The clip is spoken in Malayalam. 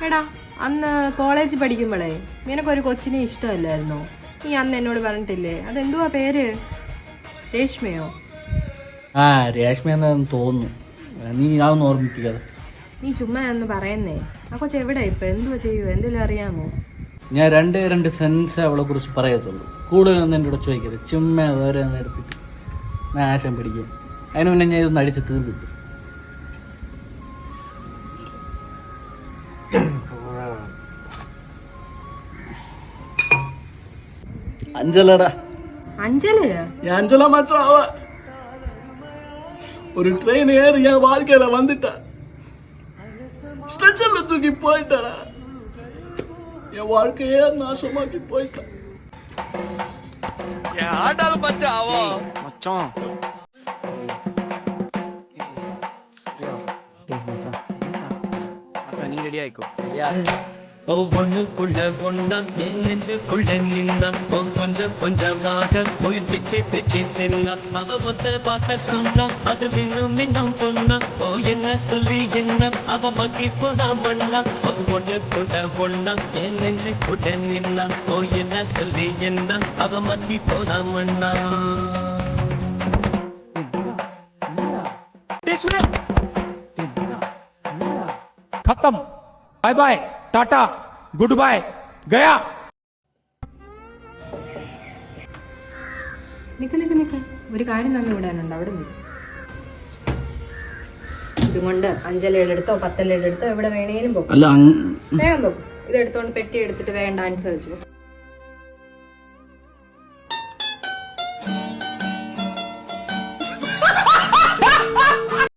എടാ അന്ന് കോളേജ് പഠിക്കുമ്പോഴേ നിനക്കൊരു കൊച്ചിനെ ഇഷ്ടമല്ലായിരുന്നോ? നീ അന്ന് എന്നോട് പറഞ്ഞിട്ടില്ലേ? അതെന്തുവാ പേര്? രേഷ്മയോ? ആ രേഷ്മ എന്നാന്ന് തോന്നുന്നു. നീ അതൊന്നും ഓർമ്മിപ്പിക്കാതെ. നീ ചുമ്മാ എന്ന് പറയുന്നേ. ആ കൊച്ചു എവിടെ ഇപ്പൊ? എന്തുവാ ചെയ്യുവോ? എന്തെങ്കിലും അറിയാമോ? ഞാൻ രണ്ട് സെൻസ് അവളെ കുറിച്ച് പറയത്തുള്ളൂ. കൂടുതലൊന്നും എൻ്റെ കൂടെ ചോദിക്കരുത്. ചുമ്മാ വേറെ എടുത്തിട്ട് നാശം പിടിക്കും. അതിന് മുന്നേ ഞാൻ ഇതൊന്ന് അടിച്ച് തീർന്നിട്ടു. അഞ്ചലടാ. അഞ്ചലയാ? அஞ்சல மச்சான் அவ ஒரு ட்ரெயின் ஏறி என் வாழ்க்கையில வந்துட்டா. ஸ்டேஷன்ல தூக்கி போயிட்டாடா. என் வாழ்க்கையே நாசமாக்கி போயிட்டா. ஆடால் மச்சான் அவ மச்சான் நீ ரெடி ஆயிக்கோ. ஒவ்வொன்றுக்குள்ள ஒன்றான் என்னென்றுக்குள்ள நின்றான் கொஞ்சம் கொஞ்சமாக போய் பிச்சை பிச்சை சென்றான் அவ மொத்த பார்க்க சொன்னான் அது மின்னும் சொன்னான் ஓ என்ன சொல்லி என்ன அவ மக்கி போனா மண்ணான் ஒவ்வொன்றுக்குள்ள ஒன்றான் என்னென்றுக்குள்ள நின்றான் ஓ என்ன சொல்லி என்ன அவ மக்கி போனா மண்ணான். खत्म. Bye bye, tata, goodbye, गया. നിക്ക് ഒരു കാര്യം തന്നെ വിടാനുണ്ട്. അവിടെ നിന്ന് ഇതുകൊണ്ട് 5 ഇലയുടെ അടുത്തോ 10 ഇലയുടെ അടുത്തോ എവിടെ വേണേലും പോകും. വേഗം പോകും. ഇതെടുത്തോണ്ട് പെട്ടി എടുത്തിട്ട് വേണ്ട അനുസരിച്ചു.